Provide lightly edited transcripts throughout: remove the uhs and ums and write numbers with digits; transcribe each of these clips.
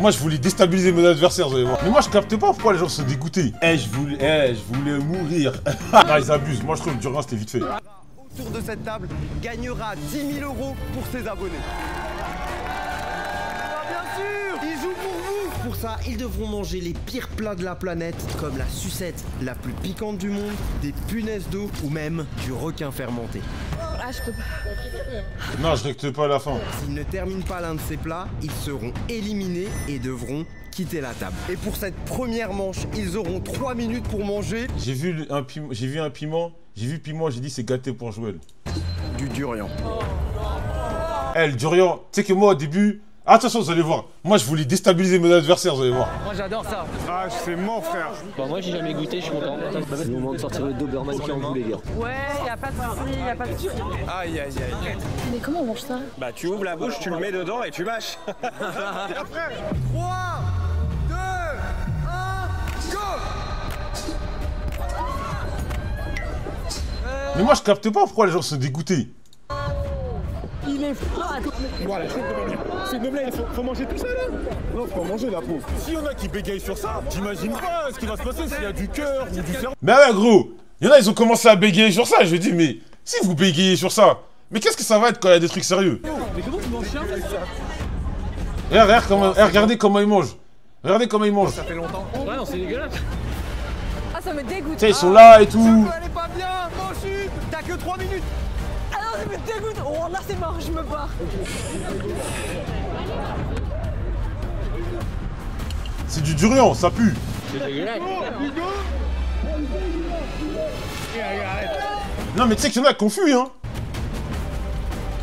Moi, je voulais déstabiliser mes adversaires, vous allez voir. Mais moi, je capte pas pourquoi les gens sont dégoûtés. Je voulais mourir. Non, ils abusent. Moi, je trouve que Durian, c'était vite fait. Autour de cette table gagnera 10 000 € pour ses abonnés. Bien sûr, ils jouent pour vous. Pour ça, ils devront manger les pires plats de la planète, comme la sucette la plus piquante du monde, des punaises d'eau ou même du requin fermenté. Ah, je peux pas. Non, je recte pas à la fin. S'ils ne terminent pas l'un de ces plats, ils seront éliminés et devront quitter la table. Et pour cette première manche, ils auront 3 minutes pour manger J'ai vu un piment, j'ai dit c'est gâté pour Joël. du durian. Le durian, tu sais que moi au début... Attention, vous allez voir. Moi, je voulais déstabiliser mes adversaires, vous allez voir. Moi j'adore ça. Ah, c'est mon frère. Bah moi j'ai jamais goûté, je suis content. C'est le moment de sortir le Doberman qui en vous, les gars. Ouais, y'a pas de soucis, y'a pas de soucis. Aïe, aïe, aïe. Mais comment on mange ça? Bah, tu ouvres la bouche, tu le mets dedans et tu mâches. 3, 2, 1, go! Mais moi, je capte pas pourquoi les gens sont dégoûtés. Il est froid. Voilà, je comprends bien. C'est de blague, faut manger tout ça là. Non, faut pas manger la pauvre. S'il y en a qui bégayent sur ça, j'imagine pas ce qui va se passer s'il y a du cœur ou du cerveau. Mais ouais, gros, il y en a, ils ont commencé à bégayer sur ça. Je me dis, mais si vous bégayez sur ça, mais qu'est-ce que ça va être quand il y a des trucs sérieux? Mais comment tu manges ça? Regardez comment ils mangent. Regardez comment ils mangent. Ça fait longtemps. Ouais, non, c'est dégueulasse. Ah, ça me dégoûte. Tu sais, ils sont là et tout. Elle est pas bien, mange une. T'as que 3 minutes. Ah non, ça me dégoûte. Oh là, c'est mort, je me barre. C'est du durian, ça pue. C'est dégueulasse. Non, mais tu sais qu'il y en a confus, hein.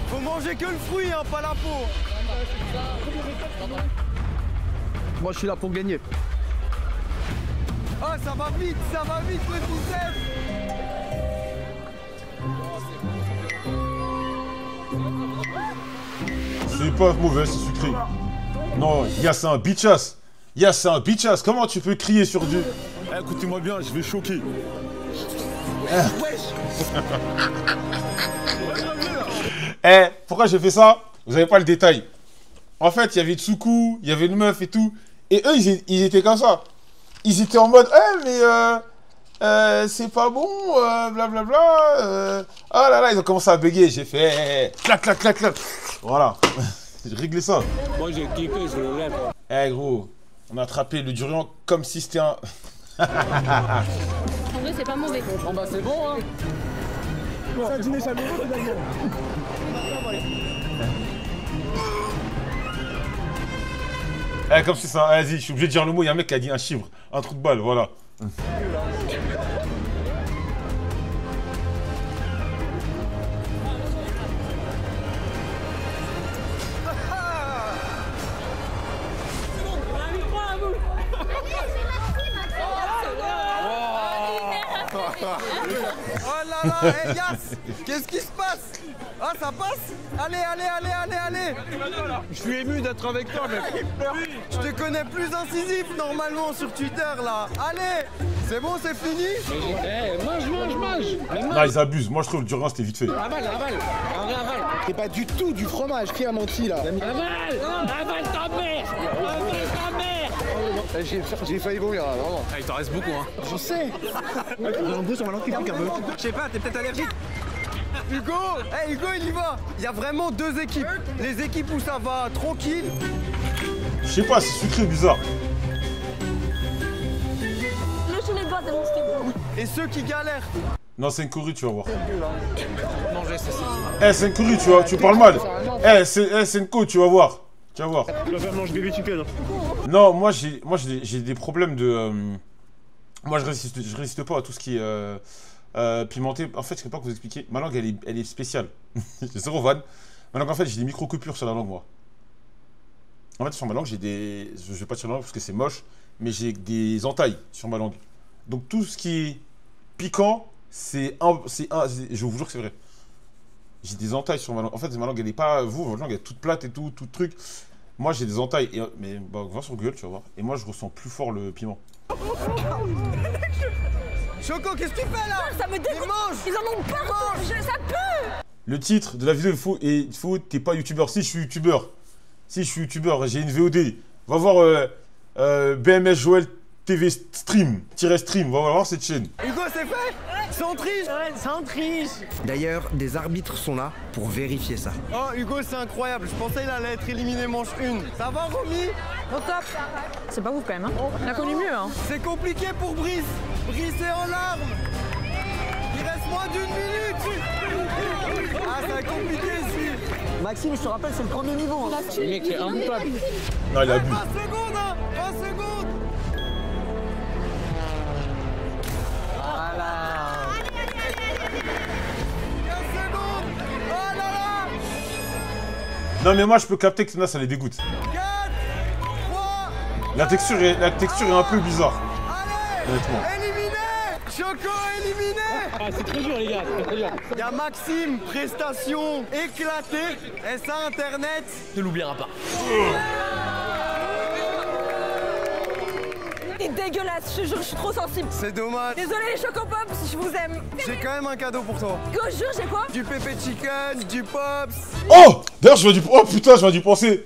Faut manger que le fruit, hein, pas la peau. Moi je suis là pour gagner. Ah, ça va vite, le biceps. C'est pas mauvais, c'est sucré. Non, c'est un bitchass. C'est un bitchass. Comment tu peux crier sur Dieu? Écoutez-moi bien, je vais choquer. Pourquoi j'ai fait ça? Vous avez pas le détail. En fait, il y avait Tsuku, il y avait une meuf et tout. Et eux, ils étaient comme ça. Ils étaient en mode, c'est pas bon, blablabla. Oh là là, ils ont commencé à bégayer. J'ai fait, clac, clac, clac, clac. Voilà. J'ai réglé ça. Moi j'ai kiffé, je le lève. Gros, on a attrapé le durian comme si c'était un... En vrai, c'est pas mauvais. Bon bah c'est bon hein. Ça dîner chaleureux finalement. Comme si ça... Vas-y, je suis obligé de dire le mot. Il y a un mec qui a dit un chiffre. Un trou de balle, voilà. Oh là là, hey Yass, qu'est-ce qui se passe? Ah, ça passe? Allez. Je suis ému d'être avec toi, mec. Je te connais plus incisif normalement sur Twitter là. Allez, c'est bon, c'est fini? Mange. Non, ils abusent. Moi, je trouve le durian, c'était vite fait. Avale. Un vrai aval. C'est pas du tout du fromage. Qui a menti là? Avale ta mère. J'ai failli vomir là, vraiment. Ah, il t'en reste beaucoup hein. Je sais. En plus, on va l'enquête un peu. Je sais pas, t'es peut-être allergique. Hugo, Hugo, il y va. Il y a vraiment deux équipes. Les équipes où ça va tranquille. Je sais pas, c'est sucré, bizarre. Lâchez les doigts, tellement c'était bon. Et ceux qui galèrent. Non, c'est une corrige, tu vas voir. Manger c'est ça. C'est une corrige, tu parles mal. C'est une co, tu vas voir. Tu vas voir. Tu vas faire manger bébé chicken. Non, moi j'ai des problèmes de... Moi je résiste pas à tout ce qui est pimenté. En fait, je sais pas vous expliquer. Ma langue elle est spéciale. J'ai zéro vanne. Ma langue en fait j'ai des micro-coupures sur la langue moi. En fait sur ma langue j'ai des... Je vais pas dire la langue parce que c'est moche. Mais j'ai des entailles sur ma langue. Donc tout ce qui est piquant, je vous jure que c'est vrai. J'ai des entailles sur ma langue. En fait, ma langue, elle est pas... votre langue, elle est toute plate et tout truc. Moi, j'ai des entailles. Mais va sur Google, tu vas voir. Et moi, je ressens plus fort le piment. Choco, qu'est-ce que tu fais là? Ça me dégoûte. Ils en ont peur. Ça pue. Le titre de la vidéo, t'es pas youtubeur. Si, je suis youtubeur. J'ai une VOD. Va voir BMS Joël TV stream, stream, va voir cette chaîne. Hugo, c'est fait? Sans triche? Ouais, sans triche. D'ailleurs, des arbitres sont là pour vérifier ça. Oh, Hugo, c'est incroyable. Je pensais qu'il allait être éliminé manche 1. Ça va, Romy? Au top. C'est pas vous quand même, hein. On a connu mieux, hein. C'est compliqué pour Brice. Brice est en larmes. Il reste moins d'1 minute. Ah, ça va être compliqué ici. Maxime, je te rappelle, c'est le premier niveau. Hein. Le mec est imbattable. Non, il a bu. 20 secondes, hein. 20 secondes. Voilà. 15 secondes. Oh là là. Non, mais moi, je peux capter que ça les dégoûte. 4, 3. La texture est un peu bizarre. Allez. Honnêtement. Éliminé. Choco éliminé. Ah, c'est très dur, les gars, c'est très dur. Il y a Maxime, prestation éclatée. Et ça, Internet. Ne l'oubliera pas. C'est dégueulasse, je te jure, je suis trop sensible. C'est dommage. Désolé les Chocopops, je vous aime. J'ai quand même un cadeau pour toi. Go, je jure, j'ai quoi? Du pépé chicken, du pops. Oh! D'ailleurs, oh putain, je viens d'y penser.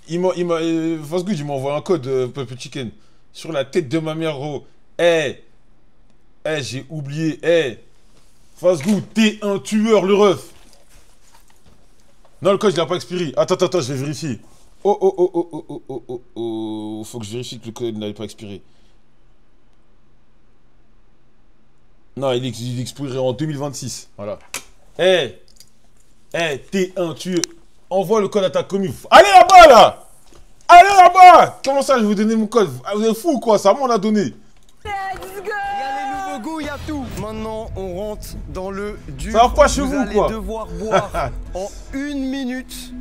Fast Good, il m'a envoyé un code Pepper Chicken. Sur la tête de ma mère, gros. J'ai oublié. Fast Good, t'es un tueur, le ref. Non, le code, il a pas expiré. Attends, je vais vérifier. Oh. Faut que je vérifie que le code n'avait pas expiré. Non, il expirerait en 2026. Voilà. T'es un tueur. Envoie le code à ta commune. Allez là-bas, là! Allez là-bas! Comment ça, je vais vous donner mon code? Vous êtes fous ou quoi? Ça m'en a donné. Let's go! Il y a les nouveaux goûts, il y a tout. Maintenant, on rentre dans le dur. Ça va pas chez vous, allez quoi? devoir boire en 1 minute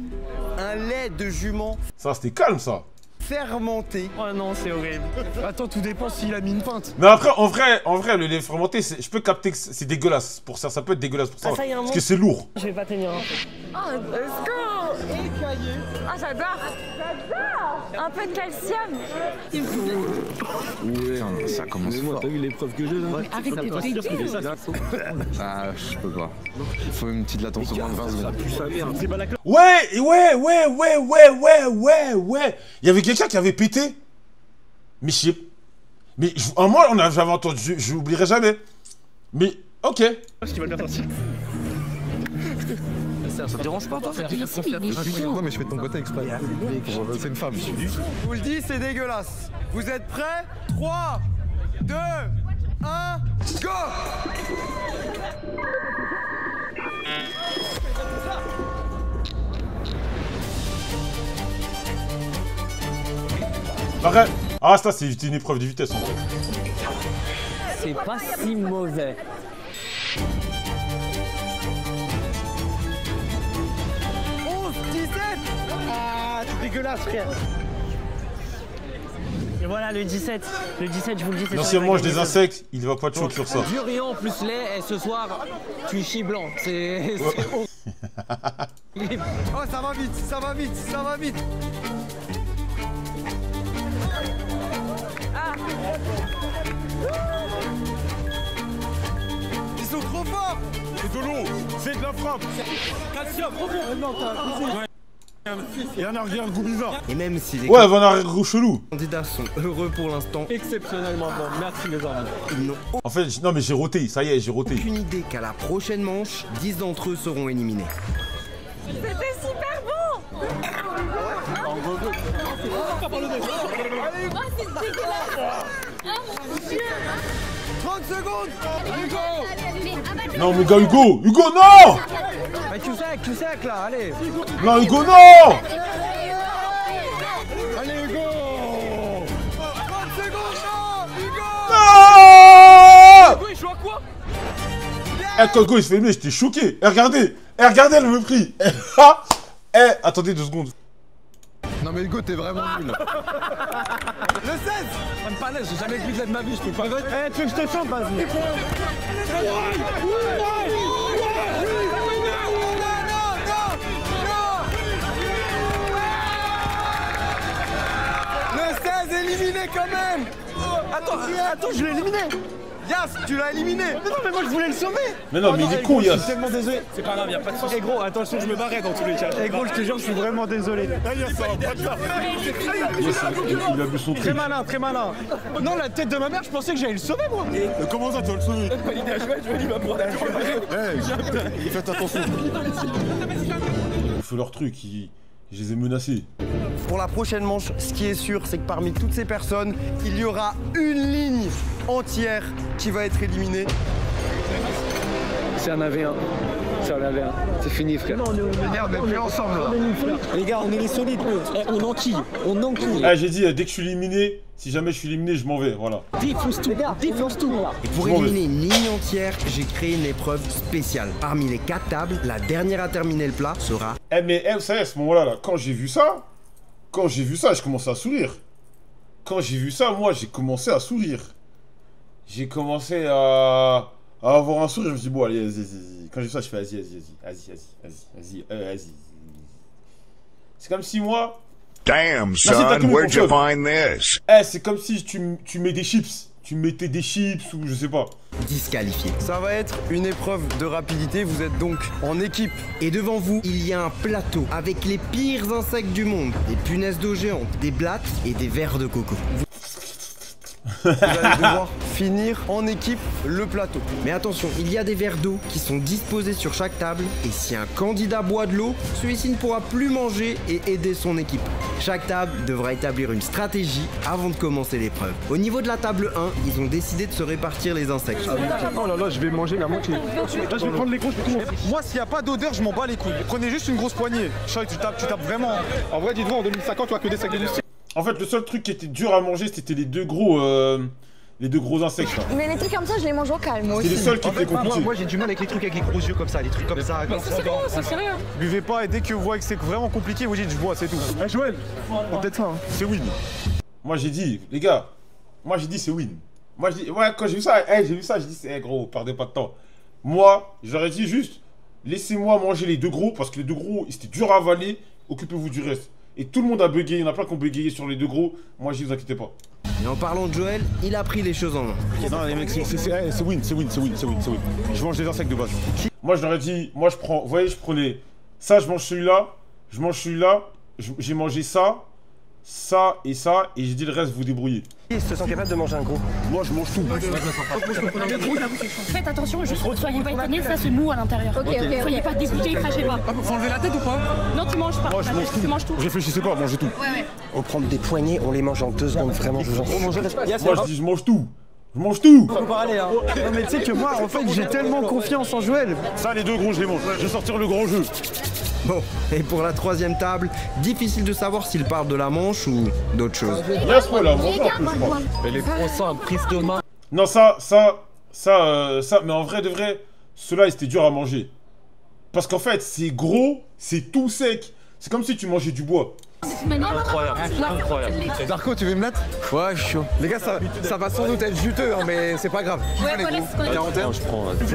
un lait de jument Ça, c'était calme, ça. fermenté. Oh non, c'est horrible. Attends, tout dépend s'il a mis une pinte. Mais après, en vrai, le lait fermenté, je peux capter que c'est dégueulasse. Pour ça, ça peut être dégueulasse pour ça. Ah, ça y est, un parce moment. que c'est lourd. Je vais pas tenir. Hein. Oh, let's go! Ah, j'adore! Un peu de calcium! Ouais, ça commence Mais moi, fort. t'as vu l'épreuve que j'ai là? Arrête de rigoler. Ah, je peux pas. Il faut une petite latence au moins de 20 secondes. C'est pas la clope. Ouais. Il y avait quelqu'un qui avait pété. Mais je sais. Mais moi, j'avais entendu, je n'oublierai jamais. Mais, ok. Ce qui va bien sortir. Ça te dérange pas, toi? Non, mais je fais de ton côté exprès. C'est une femme. Je vous le dis, c'est dégueulasse. Vous êtes prêts? 3, 2, 1, go! Arrête. Ah, ça, c'est une épreuve de vitesse, en fait. C'est pas si mauvais. 11, 17. Ah, c'est dégueulasse, frère. Et voilà, le 17. Le 17, je vous le dis, c'est Non, ça, si elle il va mange gagner des ça. insectes, il va pas de choc sur ça. Du riant plus lait, et ce soir, tu chies blanc. C'est horrible. Oh, ça va vite, ça va vite, ça va vite. Ils sont trop forts. C'est de l'eau, c'est de la frappe. Calcium, Et un arrière-goût bizarre. Et même si les Ouais, Van Arrière chelou. candidats sont heureux pour l'instant, exceptionnellement bon. Merci les hommes. ils n'ont En fait, non, mais j'ai roté. Ça y est, j'ai roté. aucune idée qu'à la prochaine manche, 10 d'entre eux seront éliminés. C'était super bon! Oh, c'est dégueulasse! Oh mon dieu! 30 secondes. Non, mon gars, Hugo, non! Mais tu sais, là, allez. Non, Hugo, non! Allez, Hugo! 30 secondes, non, Hugo. Non! Oui, je vois quoi? Quand Hugo il se fait aimer, j'étais choqué. Regardez le mépris. Attendez 2 secondes. Non, mais Hugo, t'es vraiment nul. Le 16. Même pas l'aise, j'ai jamais vu de ma vie, je peux pas. Eh, tu veux que je te chante, vas-y. Le 16 éliminé quand même. Attends, je l'ai éliminé. Yas, tu l'as éliminé. Mais non, mais moi je voulais le sauver. Mais non, mais il est con, Je Yas. suis tellement désolé. C'est pas grave, y'a pas de soucis. Eh gros, attention, je me barrais dans tous les cas. Eh gros, je te jure, je suis vraiment désolé. Il a bu son Très truc. malin, très malin. Non, la tête de ma mère, je pensais que j'allais le sauver, moi. Comment ça, tu vas le sauver? Faites attention. Ils font leur truc, je les ai menacés. Pour la prochaine manche, ce qui est sûr, c'est que parmi toutes ces personnes, il y aura une ligne entière qui va être éliminée. C'est un AV1. C'est un AV1. C'est fini, frère. Non, Merde, on est plus ensemble là. les gars, on est les solides, nous. Eh, on enquille. On enquille. Ah, j'ai dit, dès que je suis éliminé, si jamais je suis éliminé, je m'en vais, voilà. Défonce tout. Défonce tout. Et pour Bon, éliminer une ligne entière, j'ai créé une épreuve spéciale. Parmi les 4 tables, la dernière à terminer le plat sera... Eh, mais vous savez, à ce moment-là, là, quand j'ai vu ça, je commençais à sourire. Quand j'ai vu ça, moi, j'ai commencé à sourire. J'ai commencé à avoir un sourire, je me suis dit, bon, allez, vas-y. Quand j'ai vu ça, je fais, vas-y. C'est comme si moi... Damn, Merci, t'as son, tout where'd you mon find this? Eh, c'est comme si tu mets des chips. Tu mettais des chips ou je sais pas. disqualifié. Ça va être une épreuve de rapidité, vous êtes donc en équipe. Et devant vous, il y a un plateau avec les pires insectes du monde. Des punaises d'eau géantes, des blattes et des vers de coco. Vous allez devoir finir en équipe le plateau. Mais attention, il y a des verres d'eau qui sont disposés sur chaque table. Et si un candidat boit de l'eau, celui-ci ne pourra plus manger et aider son équipe. Chaque table devra établir une stratégie avant de commencer l'épreuve. Au niveau de la table 1, ils ont décidé de se répartir les insectes. Oh là là, je vais manger la moitié. Là, je vais prendre les gros, je vais tout manger. Moi, s'il n'y a pas d'odeur, je m'en bats les couilles. Prenez juste une grosse poignée. Je sais que tu tapes vraiment. En vrai, dites-vous, en 2050, tu vois que des sacs de moustiques. En fait, le seul truc qui était dur à manger, c'était les deux gros insectes. Là. Mais les trucs comme ça, je les mange au calme. Moi C'est aussi. les seuls qui étaient compliqués. Moi, j'ai du mal avec les trucs avec les gros yeux comme ça, les trucs comme ça. C'est sérieux. Buvez pas et dès que vous voyez que c'est vraiment compliqué, vous dites je bois, c'est tout. Eh Joël, peut-être ça. C'est win. Moi, j'ai dit, les gars, c'est win. Moi, j'ai dit, ouais, quand j'ai vu ça, j'ai dit, gros, perdez pas de temps. Moi, j'aurais dit juste, laissez-moi manger les deux gros, parce que les deux gros, c'était dur à avaler, occupez-vous du reste. Et tout le monde a bugué, il y en a plein qui ont bugayé sur les deux gros. Moi, je dis, vous inquiétez pas. Et en parlant de Joël, il a pris les choses en main. Non, les mecs, c'est win. Je mange des insectes de base. Moi, je leur ai dit, moi, je prends, vous voyez, je prenais ça, je mange celui-là, j'ai mangé ça, et j'ai dit le reste, vous débrouillez. Ils se sont capables de manger un gros. Moi, je mange tout. Faites attention, juste soyez pas étonnés, ça c'est mou à l'intérieur. Ok. Soyez pas dégoûtés, crachez pas. Faut enlever la tête ou pas? Non, tu manges pas. Moi, je mange tout. Tu manges tout. Réfléchissez pas, mangez tout. Ouais. On prend des poignées, on les mange en 2 secondes, vraiment, je vous en prie. Moi, je dis, je mange tout. Je mange tout. Faut pas aller, hein. Non, mais tu sais que moi, en fait, j'ai tellement confiance en Joël. Ça, les deux gros, je les mange. Je vais sortir le grand jeu. Bon, et pour la troisième table, difficile de savoir s'il parle de la manche ou d'autre chose. Yes, voilà, mange en plus, je crois. Mais les croissants, prise de main. Non, mais en vrai de vrai, ceux-là, c'était dur à manger. Parce qu'en fait, c'est gros, c'est tout sec. C'est comme si tu mangeais du bois. Incroyable. Darko, tu veux me mettre? Ouais, je suis chaud. Les gars, ça va sans doute être juteux, hein, mais c'est pas grave. Ouais, voilà, c'est ce qu'on a dit. 41. Je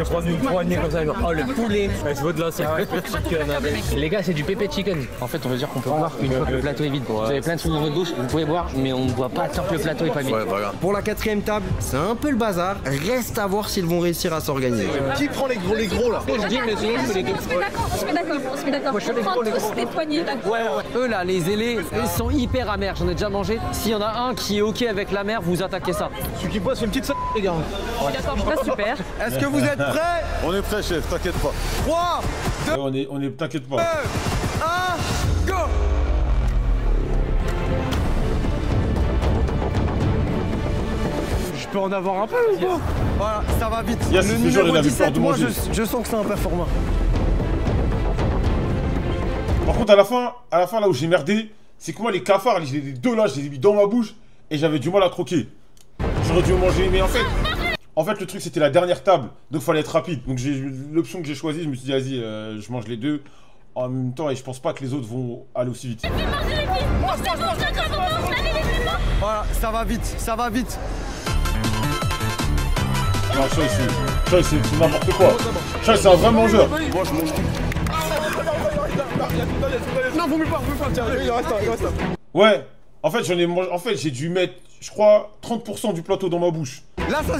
prends une poignée comme ça. Oh, le poulet. Je veux de la sauce pepper chicken avec. Les gars, c'est du pepper chicken. En fait, on veut dire qu'on peut boire une fois que le plateau est vide. Vous avez plein de choses dans votre bouche, vous pouvez boire, mais on ne boit pas tant que le plateau est pas vide. Pour la quatrième table, c'est un peu le bazar. Reste à voir s'ils vont réussir à s'organiser. Qui prend les gros là? Je dis, mais sinon, je fais les deux. On se met d'accord. Moi, je fais les gros, les gros. Des poignées, d'accord. Ouais. Eux là, les ailés, ils sont hyper amers, j'en ai déjà mangé. S'il y en a un qui est ok avec la mer, vous attaquez ça. Celui qui boit, c'est une petite les gars. D'accord, pas super. Est-ce que vous êtes prêts? On est prêt, chef, t'inquiète pas. 3, Ouais, on est, t'inquiète pas. 1, go! Je peux en avoir un peu ou pas? Voilà, ça va vite. Yes, Le c'est toujours, numéro il avait peur 17, de moi, manger. je sens que c'est un performant. Par contre, à la fin, là où j'ai merdé, c'est que moi, les cafards, les deux là, je les ai mis dans ma bouche et j'avais du mal à croquer. J'aurais dû en manger, mais en fait, le truc, c'était la dernière table, donc il fallait être rapide. Donc, l'option que j'ai choisie, je me suis dit, vas-y, je mange les deux en même temps et je pense pas que les autres vont aller aussi vite. Voilà, ça va vite. Non, Choy, c'est n'importe quoi. Choy, c'est un vrai mangeur. Moi, je mange tout. Non, vous me pas, tiens, il reste un. Ouais, en fait, j'ai dû mettre, je crois, 30% du plateau dans ma bouche. Là, ça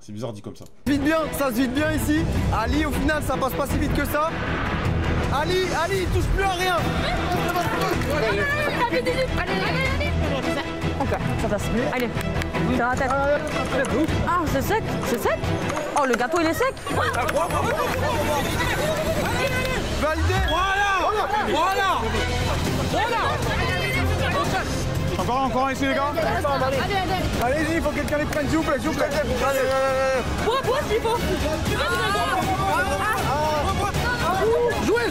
C'est bizarre dit comme ça. Vite bien, ça se vide bien ici. Ali, au final, ça passe pas si vite que ça. Ali, il touche plus à rien. Encore, ça passe. Allez, sur la tête. Ah, c'est sec, c'est sec. Oh, le gâteau, il est sec. Validé. Voilà. Encore un ici, les gars. Allez-y, il faut que quelqu'un les prenne, s'il vous plaît. Bois, s'il faut. Jouez.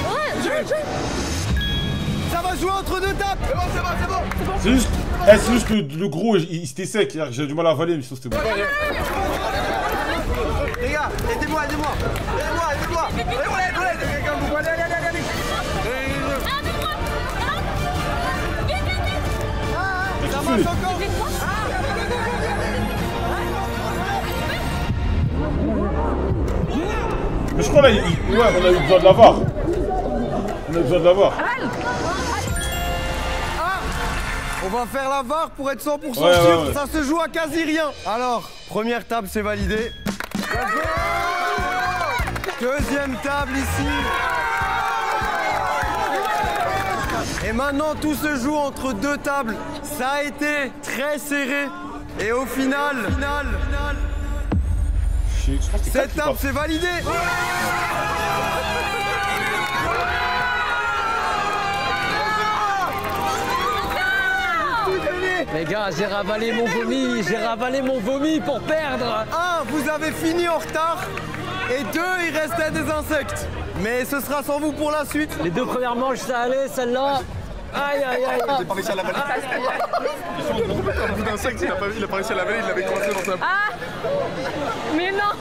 Ouais, jouez. Ça va jouer entre deux tables. C'est bon. C'est juste que le gros, il était sec. J'ai du mal à avaler, mais c'était bon. Les gars, aidez-moi. Ça marche encore. Mais je crois là, ouais, on a eu besoin de l'avoir. On va faire la VAR pour être 100% sûr. Ouais. Ça se joue à quasi rien. Alors, première table, c'est validé. Deuxième table ici. Et maintenant, tout se joue entre deux tables. Ça a été très serré. Et au final, cette table, c'est validé. Les gars, j'ai ravalé mon vomi pour perdre. 1, vous avez fini en retard. Et 2, il restait des insectes. Mais ce sera sans vous pour la suite. Les 2 premières manches, ça allait, celle-là. Aïe. Il a pas réussi à l'avaler. Un bout d'insecte, il a pas réussi à l'avaler, il l'avait coincé dans sa... Ah, mais non.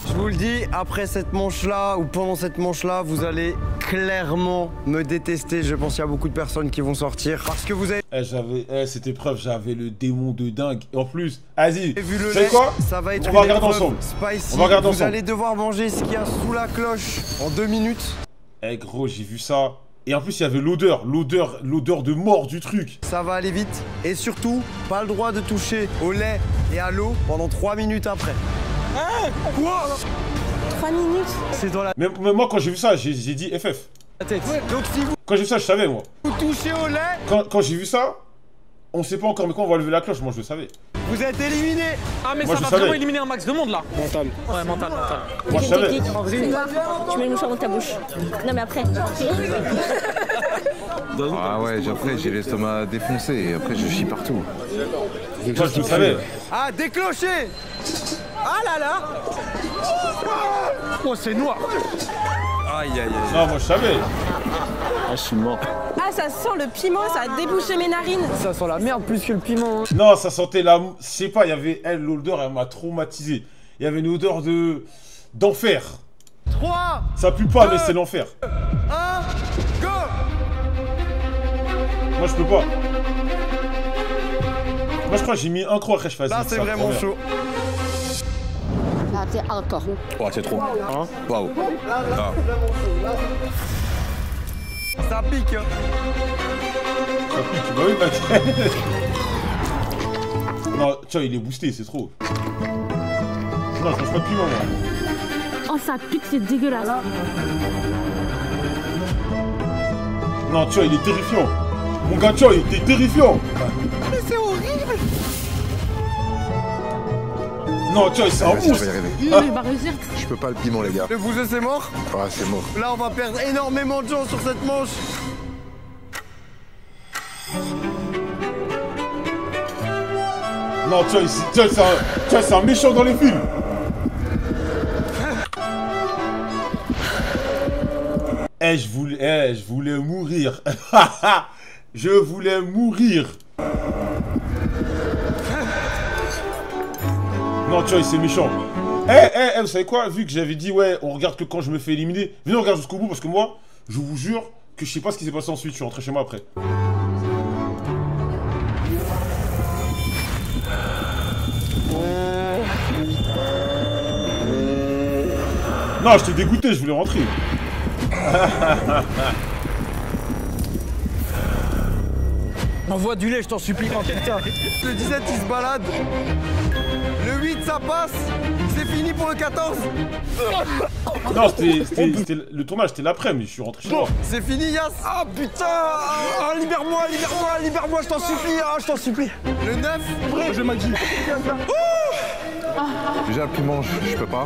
Je vous le dis, après cette manche-là, ou pendant cette manche-là, vous allez clairement me détester. Je pense qu'il y a beaucoup de personnes qui vont sortir. Parce que vous avez... Cette épreuve, j'avais le démon de dingue. Et en plus, vas-y, vu le c'est lait, quoi? ça va être on va une regarder épreuve ensemble. Spicy. On va regarder vous ensemble. allez devoir manger ce qu'il y a sous la cloche en 2 minutes. Eh gros, j'ai vu ça. Et en plus, il y avait l'odeur de mort du truc. Ça va aller vite. Et surtout, pas le droit de toucher au lait et à l'eau pendant 3 minutes après. Hein? Quoi? 3 minutes. C'est dans la Mais moi, quand j'ai vu ça, j'ai dit FF. tête. Donc si vous Quand j'ai vu ça, je savais, moi. touchez au lait, Quand j'ai vu ça, on sait pas encore, mais quand on va lever la cloche, moi, je le savais. vous êtes éliminé. Ah, mais Moi, ça je va savais. vraiment éliminer un max de monde là. Mental. Ouais, mental. Moi, je savais. Technique. Fais voir. Tu mets le mouchoir dans ta bouche. Non, mais après. Ah ouais, après j'ai l'estomac défoncé et après je chie partout. Moi, je le savais. Ah, déclenché. Ah là là. Oh, c'est noir. Aïe aïe aïe. Non, moi, je savais. Ah, je suis mort. Ah, ça sent le piment, ça a débouché mes narines. Ça sent la merde plus que le piment. Hein. Non, ça sentait la... Je sais pas, il y avait... l'odeur, elle m'a traumatisé. Il y avait une odeur d'enfer. 3, Ça pue pas, mais c'est l'enfer. 1, go. Moi, je peux pas. Moi, je crois que j'ai mis un croc après, je fais Là, c'est vraiment chaud. Ah, c'est encore. Oh, c'est trop. Hein? Waouh. Ah. Ça pique. Ça pique, bah oui, bah... Non, tiens, il est boosté, c'est trop. Non, je mange pas de piment, moi. Oh, ça pique, c'est dégueulasse. Non, tu vois, il est terrifiant. Mon gars, tu vois, il était terrifiant. Mais c'est horrible. Non, tu vois, c'est un Je vais monstre. y arriver. Il va réussir. Je peux pas le piment les gars. Le bouseux, c'est mort. Ah c'est mort. Là, on va perdre énormément de gens sur cette manche. Non, tu vois, c'est un méchant dans les films. Je voulais mourir. Je voulais mourir. Non, tu vois, c'est méchant. Vous savez quoi? Vu que j'avais dit, ouais, on regarde que quand je me fais éliminer, venez, on regarde jusqu'au bout, parce que moi, je vous jure que je sais pas ce qui s'est passé ensuite. Je suis rentré chez moi après. Non, j'étais dégoûté, je voulais rentrer. Envoie du lait, je t'en supplie, quand quelqu'un. Le 17 il se balade. Le 8 ça passe. C'est fini pour le 14. Non, c'était le tournage, c'était l'après, mais je suis rentré chez moi. C'est fini, Yas. Ah putain, libère-moi, je t'en supplie, je t'en supplie. Le 9. Je m'ai dit. Déjà, le piment, je peux pas.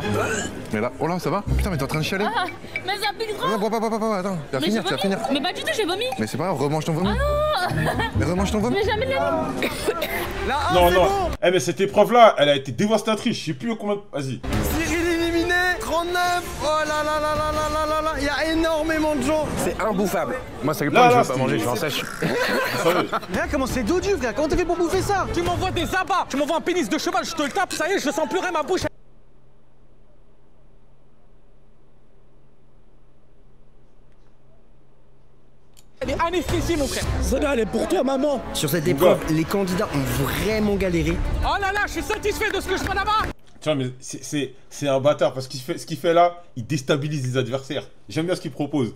Mais là, oh là, ça va? Putain, mais t'es en train de chialer? Ah, mais ça plus grand. Non, pas, attends. Tu vas finir, tu vas finir. Mais pas du tout, j'ai vomi. Mais c'est pas grave, remange ton vomi. Ah non. Mais remange ton vomi. Mais jamais de la vie. Non, non. Eh, mais cette épreuve-là, elle a été dévastatrice. Je sais plus combien. Vas-y. Cyril éliminé. 39. Oh là là là là là là là. Il y a énormément de gens. C'est imbouffable. Moi, ça fait Là, pas que je là, veux pas manger, je suis en sèche. Regarde comment c'est dodu, frère. Comment t'as fait pour bouffer ça? Tu m'envoies des abats, tu m'envoies un pénis de cheval, je te le tape, ça y est, je sens pleurer ma bouche. Elle est anesthésiée, mon frère. Celle-là, elle est pour toi, maman. Sur cette épreuve, les candidats ont vraiment galéré. Oh là là, je suis satisfait de ce que je vois là-bas. Tu vois, mais c'est un bâtard parce qu'il fait ce qu'il fait là, il déstabilise les adversaires. J'aime bien ce qu'il propose.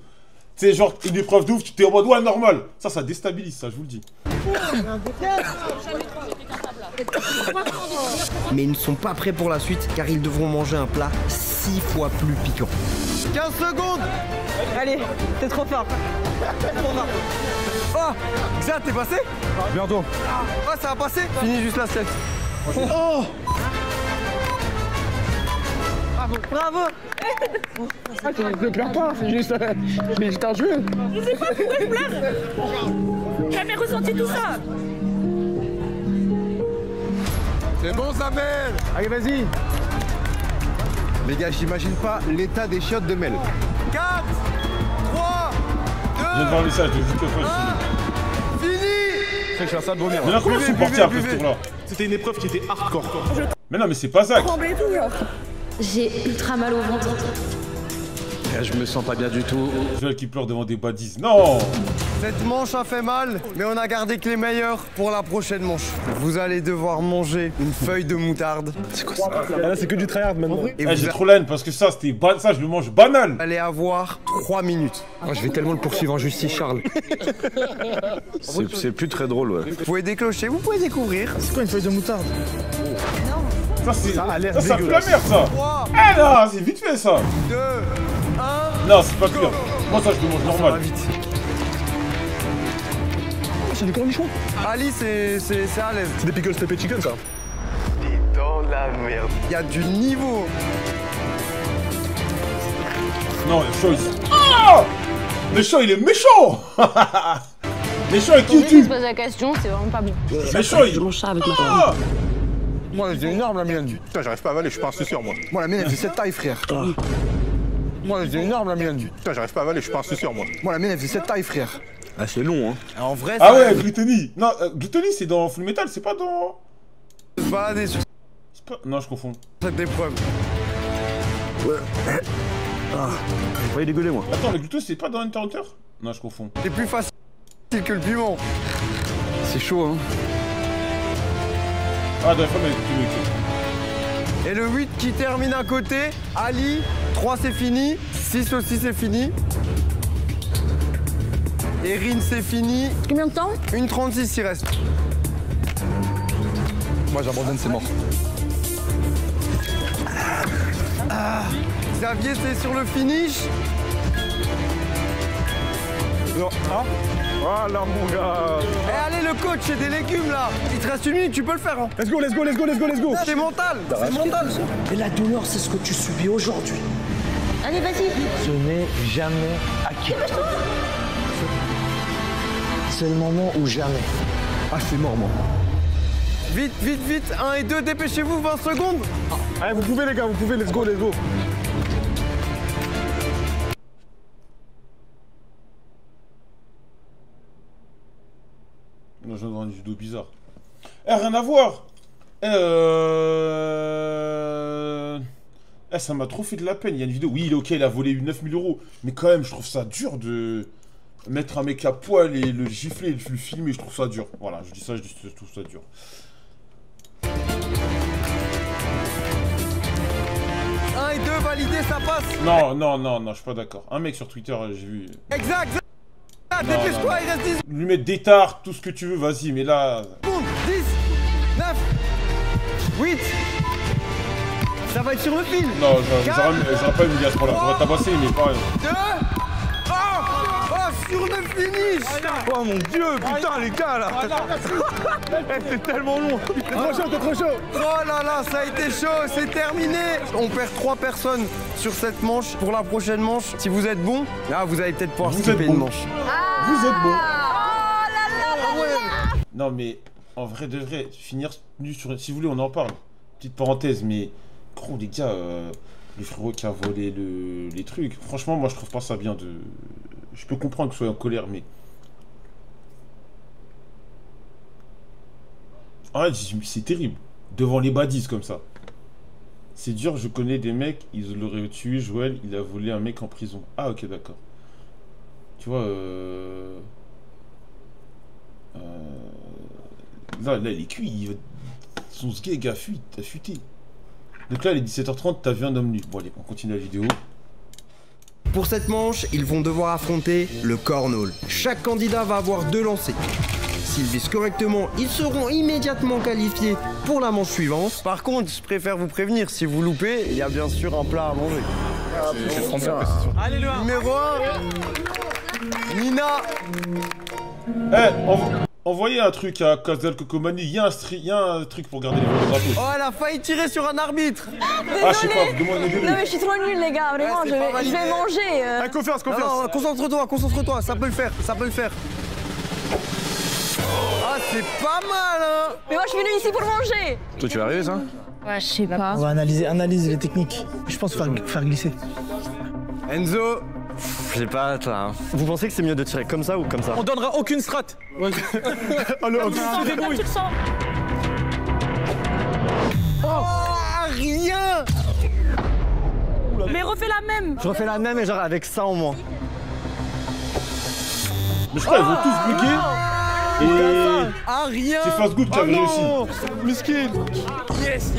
Tu sais, genre, une épreuve d'ouf, tu t'es en mode ouais, normal. Ça déstabilise, ça, je vous le dis. Mais ils ne sont pas prêts pour la suite car ils devront manger un plat 6 fois plus piquant. 15 secondes. Allez, t'es trop fort. Oh, Xa, t'es passé? Bientôt. Oh, ça va passer? Finis juste l'assiette. Oh. Bravo. Ne pleure pas, c'est juste un jeu. Je sais pas pourquoi je pleure. J'ai jamais ressenti tout ça. C'est bon, Samuel. Allez, vas-y. Les gars, j'imagine pas l'état des chiottes de Mel. 4, 3, Je viens de voir le message de Vito Frost. fini. C'est que je suis à ça de vomir. Mais là, comment ils sont partis après ce tour-là? C'était une épreuve qui était hardcore. Mais non, mais c'est pas Zach. J'ai ultra mal au ventre. Je me sens pas bien du tout. Joël qui pleure devant des badis. Non. Cette manche a fait mal, mais on a gardé que les meilleurs pour la prochaine manche. Vous allez devoir manger une feuille de moutarde. C'est quoi ça? Là, c'est que du tryhard maintenant. Et J'ai trop la haine parce que ça, ça, je le mange banal. allez avoir 3 minutes. Je vais tellement le poursuivre en justice, Charles. C'est plus très drôle, ouais. Vous pouvez déclencher, vous pouvez découvrir. C'est quoi une feuille de moutarde? Ça a l'air pue la dégueulasse. merde, ça. 3, Eh non, c'est vite fait, ça. 2, 1. Non, c'est pas pire. Moi, ça, je le mange Ça va normal. vite. C'est du cornichon. Ali, c'est à l'aise. C'est des pickles pepper chicken, ça. T'es dans la merde. Il y a du niveau. Non, le show, oh, le show, il est méchant. Le show, il qui Je tue. se pose la question, c'est vraiment pas bon. Le show, il... mange ça avec ma Ah. Moi, elle est énorme, la mienne. Putain, j'arrive pas à avaler, je suis pas un suceur, moi. Moi, la mienne, elle fait cette taille, frère. Moi, elle est énorme, la mienne. Putain, j'arrive pas à avaler, je suis pas un suceur, moi. Moi, la mienne, elle fait cette taille, frère. Ah, c'est long, hein. En vrai, Ah ça ouais, Gluttony. Non, Gluttony, c'est dans Full Metal, c'est pas dans... se balader sur c'est pas... Non, je confonds. cette épreuve. J'ai failli dégueuler, moi. Attends, le Gluttony, c'est pas dans Hunter x Hunter? Non, je confonds. C'est plus facile que le piment. C'est chaud, hein. Ah, dans la femme avec Gluttony, ok. Et le 8 qui termine à côté, Ali, 3 c'est fini, 6 aussi c'est fini. Erin c'est fini, Combien de temps? 1,36 il reste. Moi, j'abandonne, c'est mort. Xavier c'est sur le finish. Non, ah. Voilà, mon gars. Eh allez le coach, c'est des légumes là. Il te reste 1 minute, tu peux le faire hein. Let's go, let's go, let's go, let's go, let's go. C'est mental, c'est mental. Et la douleur, c'est ce que tu subis aujourd'hui. Allez, vas-y. Ce n'est jamais acquis. C'est le moment ou jamais. Ah, c'est mort, moi. Vite, vite, vite, 1 et 2, dépêchez-vous, 20 secondes. Allez, vous pouvez, les gars, vous pouvez, let's go, let's go. Non, je vois un judo bizarre. Eh, rien à voir. Ça m'a trop fait de la peine. Il y a une vidéo. Oui, il est ok, il a volé 9000 €. Mais quand même, je trouve ça dur de mettre un mec à poil et le gifler et le filmer. Je trouve ça dur. Voilà, je dis ça, je trouve ça dur. 1 et 2, validé, ça passe. Non, non, non, non, je suis pas d'accord. Un mec sur Twitter, j'ai vu. Exact. dépêche-toi, il reste 10 secondes. Lui mettre des tartes, tout ce que tu veux, vas-y, mais là... 10, 9, 8. Ça va être sur le fil. Non, j'aurais pas mis à ce point-là. J'aurais tabassé, mais pas... 2, 1. Oh, sur le finish. Oh mon dieu, putain les gars là. C'est tellement long. T'es trop chaud. Oh là là, ça a été chaud, c'est terminé. On perd 3 personnes sur cette manche. Pour la prochaine manche, si vous êtes bon, là vous allez peut-être pouvoir skipper une manche. Vous êtes bon. Oh là là. Non, mais en vrai de vrai, finir nu sur... Si vous voulez, on en parle. Petite parenthèse, mais... Gros, les gars, le frérot qui a volé les trucs, franchement, moi, je trouve pas ça bien de... Je peux comprendre que je sois en colère, mais... En fait, c'est terrible. Devant les badis, comme ça. C'est dur, je connais des mecs, ils l'auraient tué, Joël, il a volé un mec en prison. Ah, ok, d'accord. Tu vois, là, il est cuit. Son sgeg a fuité. Donc là, il est 17h30, t'as vu un homme nu. Bon, allez, on continue la vidéo. Pour cette manche, ils vont devoir affronter le cornhole. Chaque candidat va avoir 2 lancers. S'ils visent correctement, ils seront immédiatement qualifiés pour la manche suivante. Par contre, je préfère vous prévenir, si vous loupez, il y a bien sûr un plat à manger. Allez, le 1. Numéro 1, Nina. Envoyez un truc à Casal Cocomani, il y a un truc pour garder les vols gratos. Oh, elle a failli tirer sur un arbitre. Ah, je sais pas, demandez-le. Non mais je suis trop nulle les gars, vraiment, Ouais, je vais manger. Confiance. Non, concentre-toi, ça peut le faire. Ah, c'est pas mal, hein. Mais moi je suis venue ici pour manger. Toi, tu vas arriver, ça? Ouais, je sais pas. On va analyser les techniques. Je pense faire glisser. Enzo. Je sais pas, toi. Vous pensez que c'est mieux de tirer comme ça ou comme ça? On donnera aucune strat. Oh, Tu le sens. Oh, rien. Mais refais la même. Je refais la même et genre avec ça en moins. Mais je crois qu'ils vont tous bloquer. Et... Ah, rien. C'est Fast Good qui avait réussi. Miskin. Yes.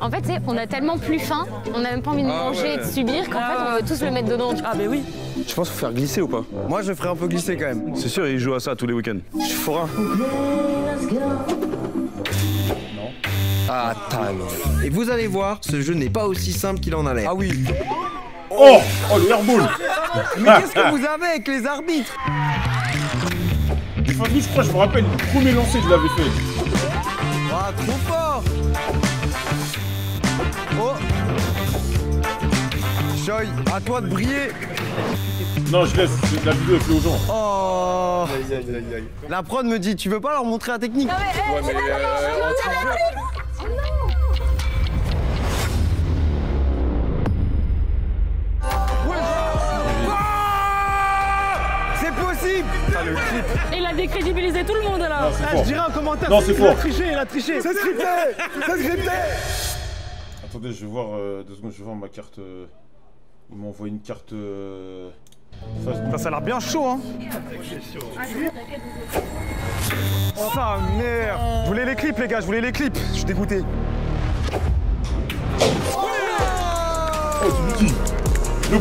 En fait, on a tellement plus faim, on a même pas envie de manger et de subir qu'en fait, on veut tous le mettre dedans. Ah, mais oui. Tu penses qu'il faut faire glisser ou pas? Moi, je ferai un peu glisser quand même. C'est sûr, il joue à ça tous les week-ends. Je suis forain. Non. Ah, et vous allez voir, ce jeu n'est pas aussi simple qu'il en a l'air. Ah oui. Oh le airball. Mais qu'est-ce que vous avez avec les arbitres? Fast Good, je crois, je me rappelle, le premier lancer, je l'avais fait. Ah, trop fort. Oh. Choy, à toi de briller. Non, je laisse, la vidéo est fait aux gens. Oh. La prod me dit, tu veux pas leur montrer la technique? Non mais, C'est possible. il a décrédibilisé tout le monde là. Non, c'est fort. Je dirais un commentaire. Non, c'est fort. Il a triché. C'est scripté. Attendez, je vais voir 2 secondes, je vais voir ma carte. Ils m'ont envoyé une carte. Fast Good. Ça a l'air bien chaud, hein. Oh, ça merde. Je voulais les clips, les gars, je voulais les clips. Je suis dégoûté. Oh, tu me dis. Le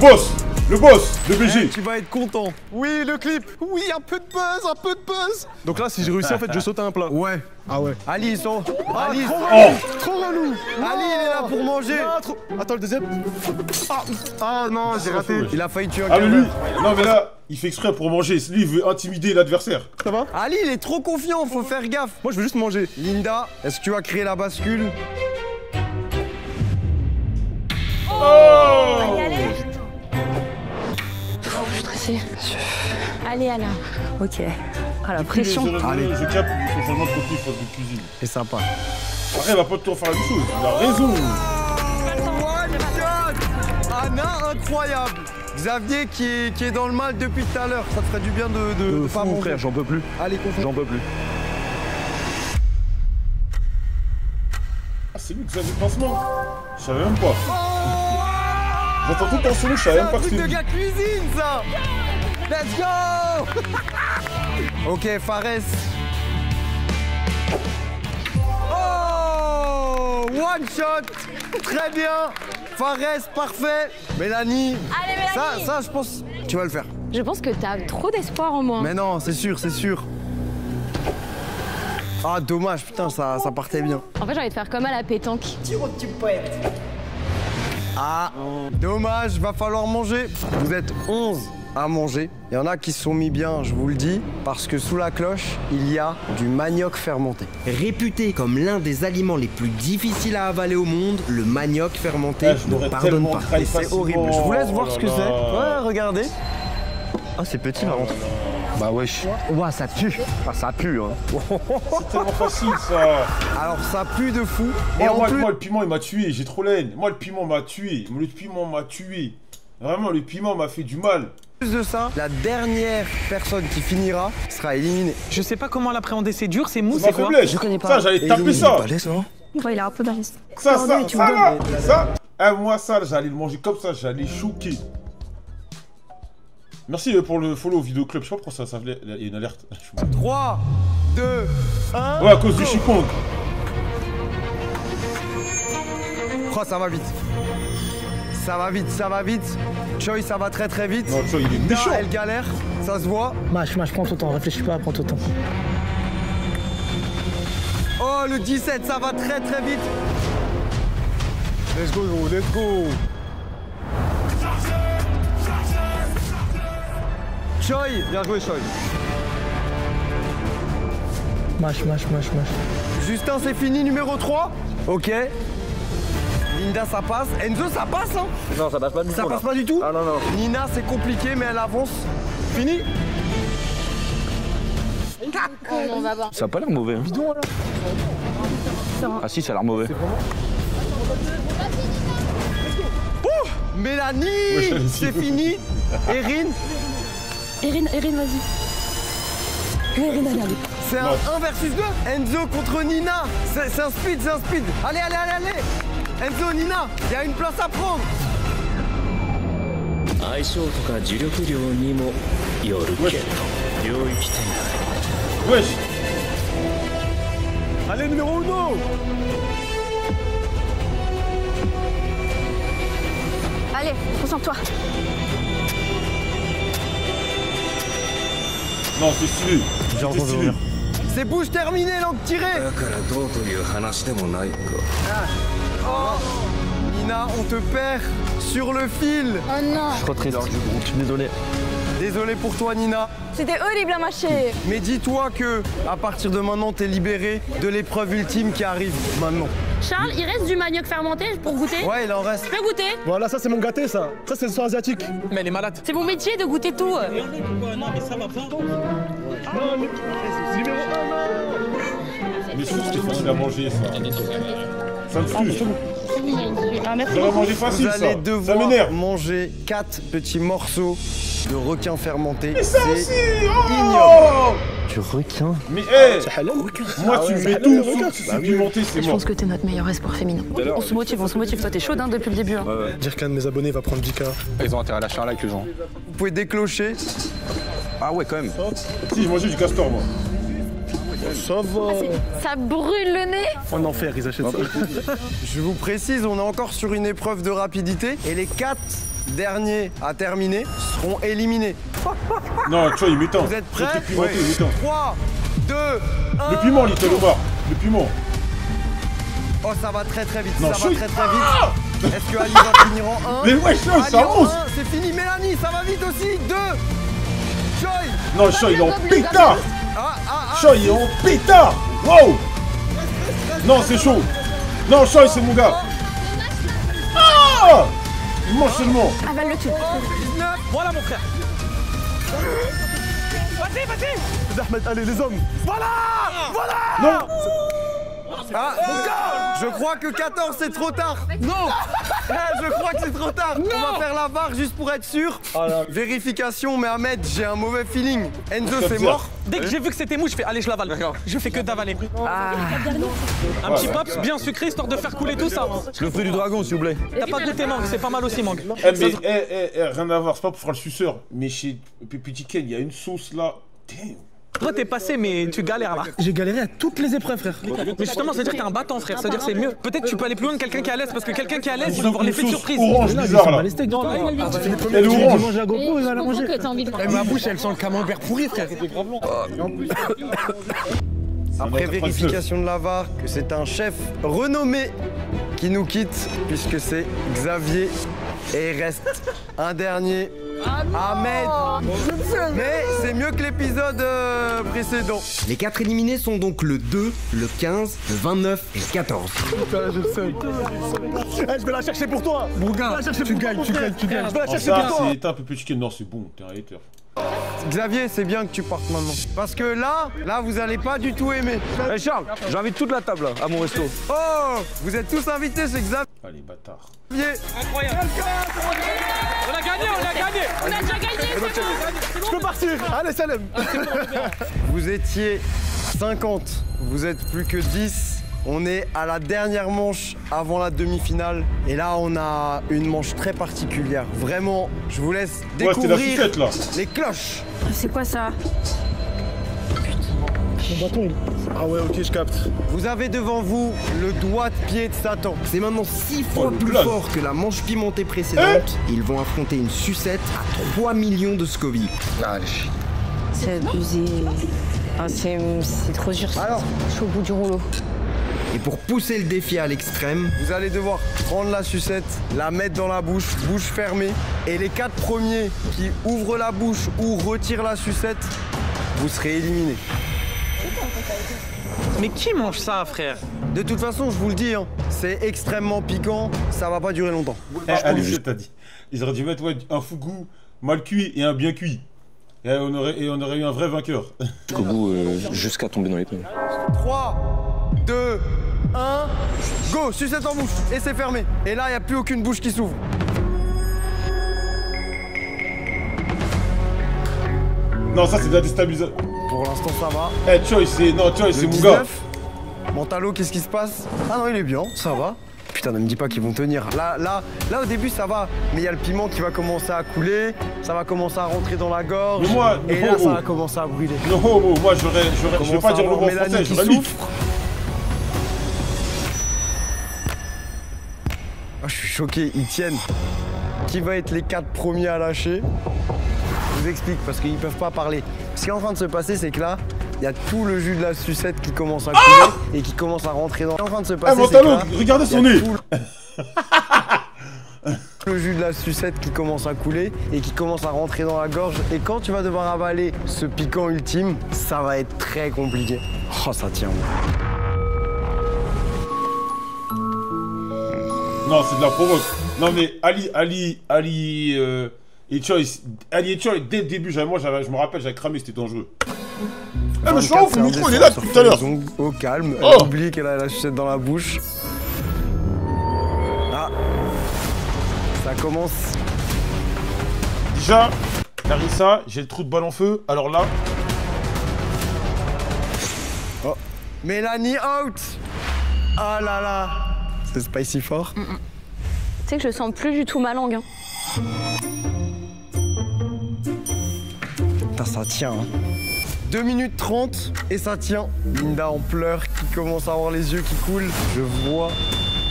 boss, le BG. Tu vas être content. Oui, le clip. Oui, un peu de buzz. Donc là, si j'ai réussi, en fait, je saute à un plat. Ouais. Ah ouais. Ali, ils sont... Ali, Trop relou. Ali, il est là pour manger. Ah, trop... Attends, le deuxième. Ah non, j'ai raté. Il a failli tuer un Ah, mais lui, gamin. non, mais là, il fait exprès pour manger. Lui, il veut intimider l'adversaire. Ça va? Ali, il est trop confiant, faut faire gaffe. Moi, je veux juste manger. Linda, est-ce que tu as créé la bascule? Oh! Allez. Je suis stressée. Allez, Alain. Ok. Ah, la pression. Allez, je capte son changement de contenu Fast Good cuisine. C'est sympa. Après, il va pas toujours faire la même chose. Il a raison. One shot. Anna, incroyable. Xavier qui est dans le mal depuis tout à l'heure. Ça te ferait du bien de pas Mon manger. frère, j'en peux plus. Allez, concentre. J'en peux plus. Ah, c'est lui Xavier Pansement. Je savais même pas. J'entends tout le temps sur lui, je savais même pas que C'est un c'était truc de lui. gars cuisine, ça. Let's go. Ok, Fares. Oh, one shot. Très bien. Fares, parfait. Mélanie. Allez, Mélanie. Ça, je pense... Tu vas le faire. Je pense que t'as trop d'espoir en moi. Mais non, c'est sûr, c'est sûr. Ah, dommage, putain, ça partait bien. En fait, j'ai envie de faire comme à la pétanque. Tire au petit poète. Ah, dommage, va falloir manger. Vous êtes 11 à manger. Il y en a qui se sont mis bien, je vous le dis, parce que sous la cloche, il y a du manioc fermenté. Réputé comme l'un des aliments les plus difficiles à avaler au monde, le manioc fermenté ne pardonne pas. Et c'est horrible. Je vous laisse voir ce que c'est. Ouais, regardez. Ah, c'est petit par contre. Bah wesh. Ouah, ça pue. Ah, ça pue, hein. C'est tellement facile, ça. Alors, ça pue de fou. Moi, le piment, il m'a tué. J'ai trop la haine. Moi, le piment m'a tué. Le piment m'a tué. Vraiment, le piment m'a fait du mal. Plus de ça, la dernière personne qui finira sera éliminée. Je sais pas comment l'appréhender, c'est dur, c'est mou, C'est c'est quoi? Je connais pas. Ça, j'allais taper ça. Ouais, il est un peu balèze. Moi, ça, j'allais le manger comme ça. J'allais choquer. Merci pour le follow vidéo club. Je sais pas pourquoi ça il y a une alerte. 3, 2, 1. Ouais, à cause du Chikong. Oh, ça va vite. Ça va vite, ça va vite. Choi, ça va très très vite. Non, Choi, il est méchant. Elle galère, ça se voit. Mâche, prends ton temps, réfléchis pas, prends ton temps. Oh, le 17, ça va très très vite. Let's go, let's go. Choi, bien joué, Choi. Mâche. Justin, c'est fini, numéro 3. Ok. Linda, ça passe. Enzo, ça passe, hein? Non, ça passe pas du tout. Ça passe pas du tout? Ah non, non. Nina, c'est compliqué, mais elle avance. Fini? On va voir. Ça a pas l'air mauvais. Hein. Ah si, ça a l'air mauvais. Oh, Mélanie, c'est fini. Erin, vas-y. Erin, allez. c'est un 1 versus 2. Enzo contre Nina. C'est un speed, c'est un speed. Allez. Enzo, Nina, il y a une place à prendre. Wesh. Allez, numéro 1. Allez, concentre-toi. Non, c'est stylé. J'ai stylé. C'est bouche terminée, langue tirée. Oh, Nina, on te perd sur le fil. Oh non. Je suis trop triste. Je suis désolé. Désolé pour toi, Nina. C'était horrible à mâcher. Mais dis-toi que, à partir de maintenant, t'es libéré de l'épreuve ultime qui arrive maintenant. Charles, il reste du manioc fermenté pour goûter? Ouais, il en reste. Je peux goûter? Voilà, ça c'est mon gâté, ça. Ça c'est le son asiatique. Mais elle est malade. C'est mon métier de goûter tout. Non, mais ça va pas. Mais c'était facile à manger, ça. Ça me frustre. Ah, merci. Ça va manger facile, Vous ça. allez Ça devoir m'énerve. manger 4 petits morceaux de requin fermenté. Mais ça aussi, ignoble. Du requin. Mais moi tu mets tout sauf si c'est pimenté, c'est Je mort. pense que t'es notre meilleur espoir féminin. On se motive. Toi, t'es chaude hein, depuis le début. Hein. Dire qu'un de mes abonnés va prendre 10K. Ils ont intérêt à lâcher un like, les gens. Vous pouvez déclocher. Ah ouais, quand même. Si, j'ai mangé du castor, moi. Ça va. Ça brûle le nez. En enfer, ils achètent ça. Je vous précise, on est encore sur une épreuve de rapidité et les 4 derniers à terminer seront éliminés. Non, tu vois, il m'éteint. Vous êtes prêts? Le pimenté, il m'éteint. 3, 2, 1. Le piment, Little Omar. Le piment. Oh, ça va très très vite. Non, ça va chouille. très très vite. Est-ce que Ali va finir en 1? Mais ouais, Choi, Ali ça en avance. 1, c'est fini. Mélanie, ça va vite aussi. 2. Choi. Non, Choi, il est en pétard. Ah. Choi, il est en pétard. Wow. Non, c'est chaud. Non, Choi, c'est mon gars. Ah. Il mange seulement. Avale le tube. 19. Voilà mon frère. Vas-y. Ahmed, allez, les hommes. Voilà. Non. Ah, je crois que 14 c'est trop tard. Non. Je crois que c'est trop tard. On va faire la barre juste pour être sûr. Vérification, mais Ahmed, j'ai un mauvais feeling. Enzo, c'est mort. Dès que j'ai vu que c'était mou, je fais allez, je l'avale. Je fais que d'avaler. Un petit pops bien sucré histoire de faire couler tout ça. Le fruit du dragon, s'il vous plaît. T'as pas goûté mangue, c'est pas mal aussi mangue. Mais rien à voir, c'est pas pour faire le suceur. Mais chez Petit Ken, il y a une sauce là. Damn. Toi, t'es passé, mais tu galères là. J'ai galéré à toutes les épreuves, frère. Mais justement, ça veut dire que t'es un battant, frère. Ça veut dire que c'est mieux. Peut-être que tu peux aller plus loin que quelqu'un qui est à l'aise, parce que quelqu'un qui est à l'aise, il va avoir l'effet de surprise. Orange bizarre là. Elle mange la GoPro, il va la manger. Ma bouche, elle sent le camembert pourri, frère. Après vérification de la VAR que c'est un chef renommé qui nous quitte, puisque c'est Xavier. Et il reste un dernier, Ahmed. Mais c'est mieux que l'épisode précédent. Les 4 éliminés sont donc le 2, le 15, le 29 et le 14. Putain, je le sais. Je vais la chercher pour toi. Mon gars, tu gagnes. Je vais la chercher Ça, pour toi. c'est un peu plus chicken. Non, c'est bon, t'es un hater. Xavier, c'est bien que tu partes maintenant. Parce que là, vous allez pas du tout aimer. Hey Charles, j'invite toute la table là, à mon resto. Oh, vous êtes tous invités chez Xavier. Allez, bâtard. incroyable. On a gagné. On a déjà gagné, c'est bon. Je peux partir. Allez, Salem. Vous étiez 50, vous êtes plus que 10. On est à la dernière manche avant la demi-finale. Et là, on a une manche très particulière. Vraiment, je vous laisse découvrir sucette, là. les cloches. C'est quoi ça? Mon bâton, Ah ouais, ok, je capte. Vous avez devant vous le doigt de pied de Satan. C'est maintenant 6 fois le plus blague. fort que la manche pimentée précédente. Ils vont affronter une sucette à 3 millions de Scoville. C'est abusé. Ah, c'est trop dur. Alors, je suis au bout du rouleau. Et pour pousser le défi à l'extrême, vous allez devoir prendre la sucette, la mettre dans la bouche, bouche fermée. Et les 4 premiers qui ouvrent la bouche ou retirent la sucette, vous serez éliminés. Mais qui mange ça, frère? De toute façon, je vous le dis, hein, c'est extrêmement piquant, ça va pas durer longtemps. Allez, je t'ai dit. Ils auraient dû mettre un fougou mal cuit et un bien cuit. Et on aurait eu un vrai vainqueur. Jusqu'au bout, jusqu'à tomber dans les pommes. 3, 2, 1, go, sucette en bouche, et c'est fermé. Et là, il n'y a plus aucune bouche qui s'ouvre. Non, ça c'est de la déstabilisation. Pour l'instant, ça va. Eh, Choi, c'est mon gars. Mentalo, qu'est-ce qui se passe? Ah non, il est bien, ça va. Putain, ne me dis pas qu'ils vont tenir. Là, au début, ça va. Mais il y a le piment qui va commencer à couler, ça va commencer à rentrer dans la gorge. Mais moi, et là, ça va commencer à brûler. Non, moi, je vais pas dire le mot en français, j'aurais mis. Oh, je suis choqué, ils tiennent. Qui va être les 4 premiers à lâcher? Je vous explique, parce qu'ils peuvent pas parler. Ce qui est en train de se passer, c'est que là, il y a tout le jus de la sucette qui commence à couler et qui commence à rentrer dans... Ce qui est en train de se passer, c'est que là, regardez son nez. Le jus de la sucette qui commence à couler et qui commence à rentrer dans la gorge. Et quand tu vas devoir avaler ce piquant ultime, ça va être très compliqué. Oh, ça tient. Non, c'est de la provoque. Non, mais Ali et Choi, dès le début, je me rappelle, j'avais cramé, c'était dangereux. Ah, mais je suis ouf, le micro, il est là depuis tout à l'heure. Au calme, elle oublie qu'elle a la sucette dans la bouche. Ah, ça commence. Déjà, Larissa, j'ai le trou de balle en feu, alors là... Oh, Mélanie out. Ah là là, c'est spicy fort. Tu sais que je sens plus du tout ma langue. Hein. Putain, ça tient. Hein. 2 minutes 30 et ça tient. Linda en pleurs, qui commence à avoir les yeux qui coulent. Je vois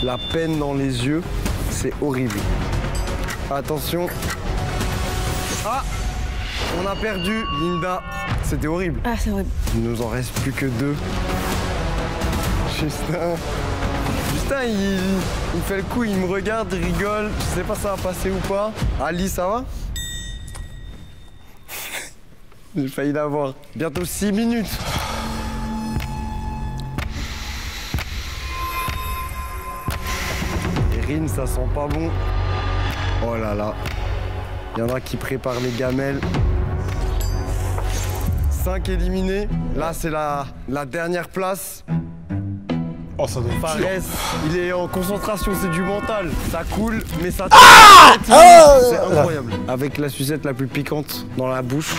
la peine dans les yeux. C'est horrible. Attention. Ah, on a perdu Linda. C'était horrible. Ah, c'est horrible. Il nous en reste plus que 2. Justin, il fait le coup, il me regarde, il rigole. Je sais pas si ça va passer ou pas. Ali, ça va? J'ai failli l'avoir. Bientôt 6 minutes. Erin, ça sent pas bon. Oh là là. Il y en a qui préparent les gamelles. 5 éliminés. Là, c'est la dernière place. Oh, ça doit être Fares, il est en concentration, c'est du mental. Ça coule, mais ça... C'est incroyable. Avec la sucette la plus piquante dans la bouche.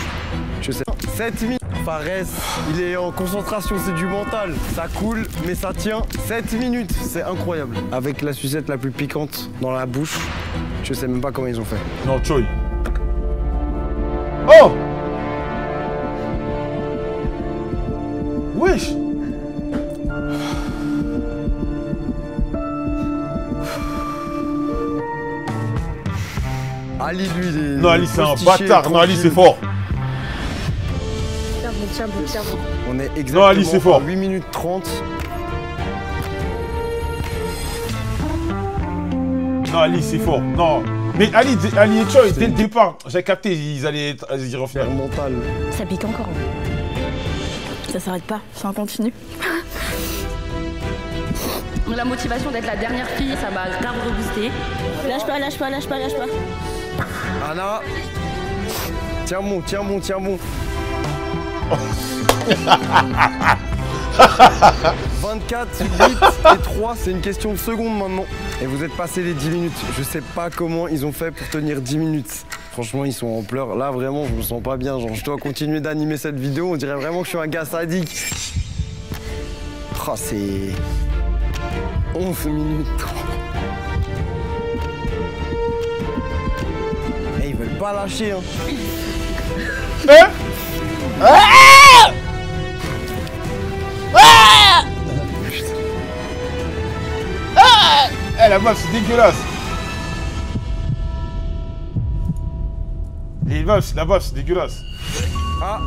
Je sais. 7 minutes. Fares, il est en concentration, c'est du mental. Ça coule, mais ça tient. 7 minutes, c'est incroyable. Avec la sucette la plus piquante dans la bouche. Je sais même pas comment ils ont fait. Non, Choi. Oh! wesh. Ali, lui, il est... Non, Ali, c'est un postiché, bâtard. Non, Ali, tranquille. c'est fort. Tiens bon. On est exactement Non, Ali, c'est fort. à 8 minutes 30. Non, Ali, c'est fort. Non. Mais Ali et Choi, dès le départ, j'ai capté, ils allaient y refaire. Mental. Ça pique encore. Ça s'arrête pas, ça continue. La motivation d'être la dernière fille, ça m'a grave reboosté. Lâche pas. Anna. Tiens bon. 24, 8 et 3, c'est une question de secondes maintenant. Et vous êtes passé les 10 minutes. Je sais pas comment ils ont fait pour tenir 10 minutes. Franchement, ils sont en pleurs. Là, vraiment, je me sens pas bien. Genre, je dois continuer d'animer cette vidéo. On dirait vraiment que je suis un gars sadique. Oh, c'est... 11 minutes 30. Et ils veulent pas lâcher, hein. Eh, la meuf, c'est dégueulasse. La meuf, c'est dégueulasse. Ah.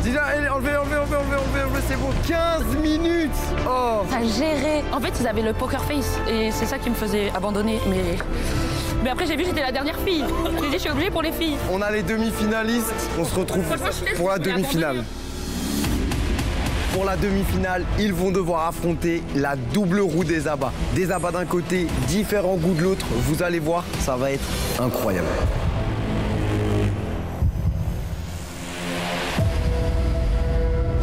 Dis-là, enlevez, c'est bon. 15 minutes. Oh. Ça géré. En fait, ils avaient le poker face et c'est ça qui me faisait abandonner. Mais après, j'ai vu que j'étais la dernière fille. J'ai dit, je suis obligée pour les filles. On a les demi-finalistes. On se retrouve pour la demi-finale. Pour la demi-finale, ils vont devoir affronter la double roue des abats. Des abats d'un côté, différents goûts de l'autre. Vous allez voir, ça va être incroyable.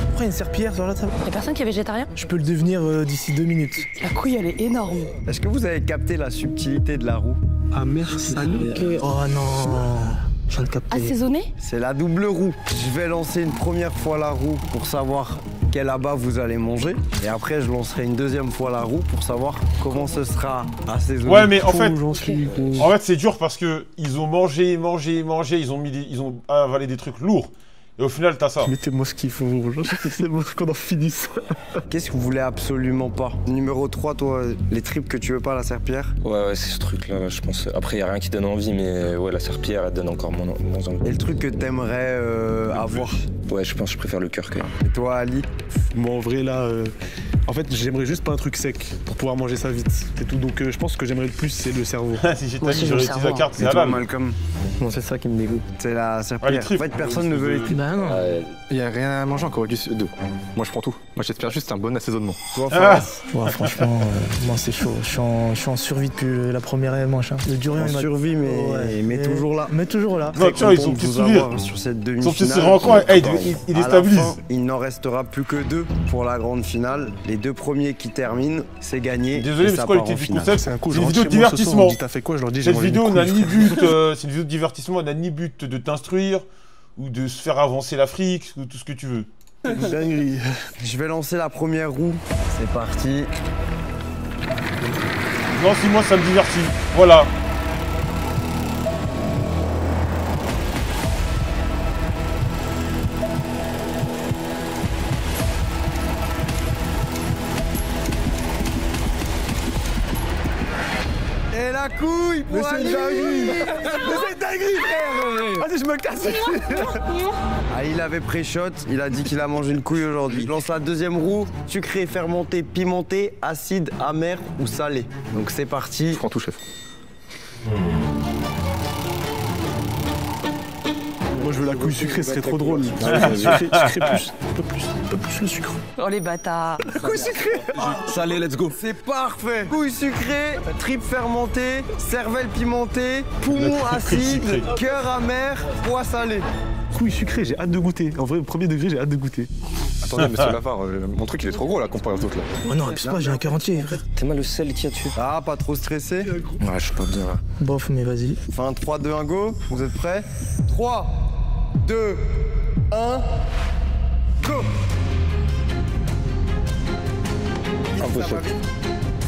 Pourquoi une serpillière sur la table? Y'a personne qui est végétarien? Je peux le devenir d'ici 2 minutes. La couille, elle est énorme. Est-ce que vous avez capté la subtilité de la roue? Ah merci. Oh non. Je viens de capter. Assaisonné? C'est la double roue. Je vais lancer une première fois la roue pour savoir quel abat vous allez manger. Et après, je lancerai une deuxième fois la roue pour savoir comment ce sera assaisonné. Ouais, mais en fait, c'est dur parce que ils ont mangé, ils ont avalé des trucs lourds. Et au final, t'as ça. Mettez-moi ce qu'il faut. C'est bon qu'on en finisse. Qu'est-ce que vous voulez absolument pas? Numéro 3, toi, les tripes que tu veux pas, la serpillière? Ouais, c'est ce truc-là, je pense. Après, y a rien qui donne envie, mais ouais, la serpillière, elle donne encore moins envie. Et le truc que t'aimerais avoir? Ouais, je pense que je préfère le cœur quand même. Et toi, Ali? Bon, en vrai, là, en fait, j'aimerais juste pas un truc sec pour pouvoir manger ça vite. C'est tout. Donc, je pense que j'aimerais le plus, c'est le cerveau. Si j'étais Ali, j'aurais utilisé la carte, c'est toi, halal. Malcolm? Non, c'est ça qui me dégoûte. C'est la serpillière. En fait, personne ne veut les tripes. Bah non. Il y a rien à manger encore, juste 2. Moi je prends tout. Moi j'espère juste un bon assaisonnement. Toi, Fares? Ouais, franchement, moi c'est chaud. Je suis en survie depuis la première manche. Le Durian, en survie, mais toujours là. Mais toujours là. Non, tiens, ils sont petits sourires. Sur cette Son petit demi-finale. sourire en coin, il déstabilise. Il n'en restera plus que 2 pour la grande finale. Les 2 premiers qui terminent, c'est gagné. Désolé, mais c'est quoi le titre du concept? C'est un coup, une vidéo de divertissement. T'as fait quoi? Je leur dis, Cette vidéo n'a ni but, c'est une vidéo de divertissement, elle n'a ni but de t'instruire ou de se faire avancer l'Afrique ou tout ce que tu veux. Dinguerie. Je vais lancer la première roue. C'est parti. Non, si moi ça me divertit. Voilà. Et la couille pour Ali. Mais c'est une dinguerie, frère. Vas-y, je me casse. Ali, il avait pré-shot, il a dit qu'il a mangé une couille aujourd'hui. Je lance la deuxième roue, sucré, fermenté, pimenté, acide, amer ou salé. Donc c'est parti. Je prends tout, chef. Moi je veux la couille sucrée, ce serait trop drôle. Sucré plus, un peu plus le sucre. Oh les bâtards. Couille sucrée. Salé, let's go. C'est parfait. Couille sucrée, tripes fermentées, cervelle pimentée, poumon acide, cœur amer, foie salé. Couille sucrée, j'ai hâte de goûter. En vrai, au premier degré, j'ai hâte de goûter. Attendez, monsieur Lafare, mon truc il est trop gros là comparé aux autres là. Oh non, abuse pas, j'ai un cœur entier, frère. T'es mal le sel qu'il y a dessus. Ah, pas trop stressé? Ouais, je suis pas bien là. Bof, mais vas-y. Fin 3, 2, 1, go. Vous êtes prêts? 3, 2, 1, go.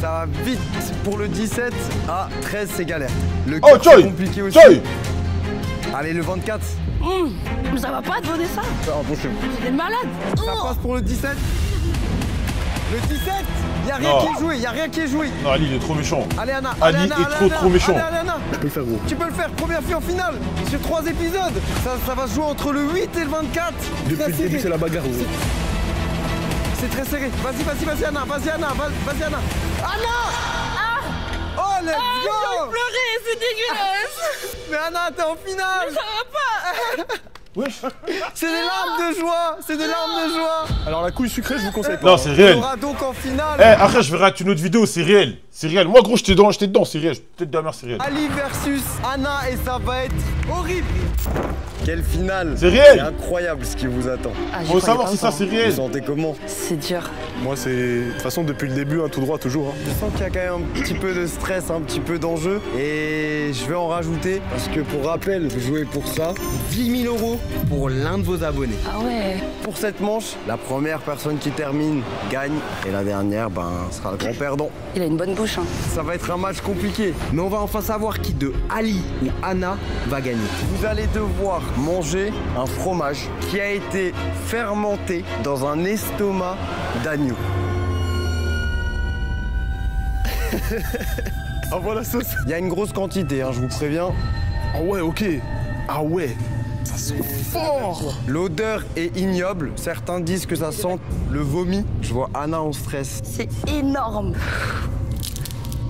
Ça va vite pour le 17 à 13, c'est galère. Le cœur, c'est compliqué aussi. Allez, le 24. Mais ça va pas donner ça. C'est impossible. T'es malade. Ça passe pour le 17. Le 17. Y'a rien qui est joué, y'a rien qui est joué. Non, Ali, il est trop méchant. Allez, Anna. Ali allez, Anna, est allez, trop méchant. Allez, Anna. Je peux le faire, gros. Tu peux le faire, première fille en finale. Sur 3 épisodes. Ça va se jouer entre le 8 et le 24. Depuis le début, c'est la bagarre, gros. C'est très serré. Vas-y, Anna. Vas-y, Anna. Anna. Oh, let's go. J'ai pleuré, c'est dégueulasse. Mais Anna, t'es en finale. Mais ça va pas. C'est des larmes de joie. C'est des larmes de joie. Alors, la couille sucrée, je vous conseille pas. Non, c'est réel. On aura donc en finale. Eh, après, je verrai une autre vidéo, c'est réel. C'est réel. Moi, gros, j'étais dedans, c'est réel. Peut-être de la merde, c'est réel. Ali versus Anna et ça va être horrible. Quelle finale. C'est réel. C'est incroyable ce qui vous attend. Faut savoir si ça, c'est réel. Vous sentez comment? C'est dur. Moi, c'est. De toute façon, depuis le début, tout droit, toujours. Hein. Je sens qu'il y a quand même un petit peu de stress, un petit peu d'enjeu. Et je vais en rajouter parce que pour rappel, vous jouez pour ça. 10 000 € pour l'un de vos abonnés. Ah ouais. Pour cette manche, la première personne qui termine gagne. Et la dernière, sera le grand perdant. Il a une bonne bouche. Hein. Ça va être un match compliqué. Mais on va enfin savoir qui de Ali ou Anna va gagner. Vous allez devoir manger un fromage qui a été fermenté dans un estomac d'agneau. Ah, voilà la sauce. Il y a une grosse quantité, je vous préviens. Ah ouais, ok. Ah ouais. Ça sent fort. L'odeur est ignoble. Certains disent que ça sent le vomi. Je vois Anna en stress. C'est énorme.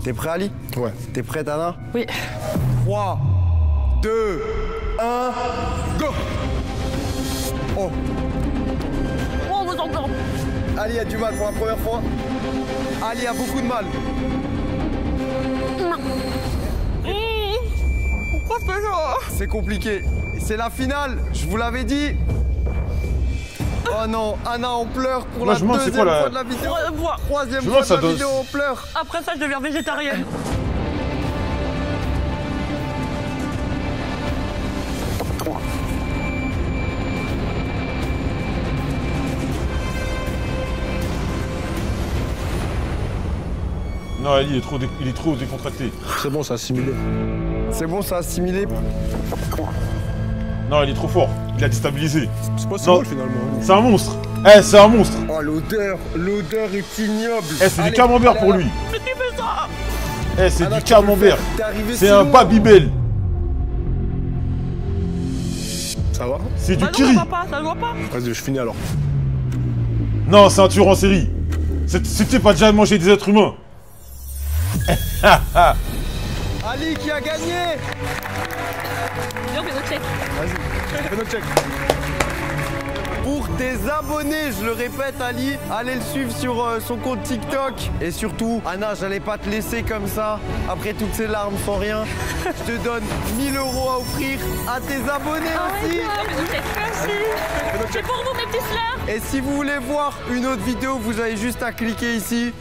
T'es prêt, Ali? Ouais. T'es prête, Anna? Oui. 3, 2, 1, go! Oh! Oh, vous encore. Ali a du mal pour la première fois. Ali a beaucoup de mal. Pourquoi c'est ça? C'est compliqué. C'est la finale, je vous l'avais dit. Oh non, Anna en pleure pour la deuxième fois de la vidéo. Troisième fois de la vidéo, on pleure. Après ça, je deviens végétarienne. Non, Ali, il est trop décontracté. C'est bon, ça a assimilé. C'est bon, ça a assimilé. Non, il est trop fort. Il a déstabilisé. C'est pas si drôle finalement. C'est un monstre. Eh, c'est un monstre. Oh, l'odeur est ignoble. Eh, c'est du camembert pour lui. Mais tu fais ça? Eh, c'est du camembert. C'est un loin. Babybel. Ça va? C'est du Bah non, kiri. ça va pas, ça se voit pas. Vas-y, je finis alors. Non, c'est un tueur en série. C'était pas déjà manger des êtres humains. Ali qui a gagné. Viens, on fait notre check. Vas-y, fais notre check. Pour tes abonnés, je le répète, Ali, allez le suivre sur son compte TikTok. Et surtout, Anna, j'allais pas te laisser comme ça, après toutes ces larmes sans rien. Je te donne 1 000 € à offrir à tes abonnés aussi. Merci. C'est pour vous, mes petits slurs. Et si vous voulez voir une autre vidéo, vous avez juste à cliquer ici.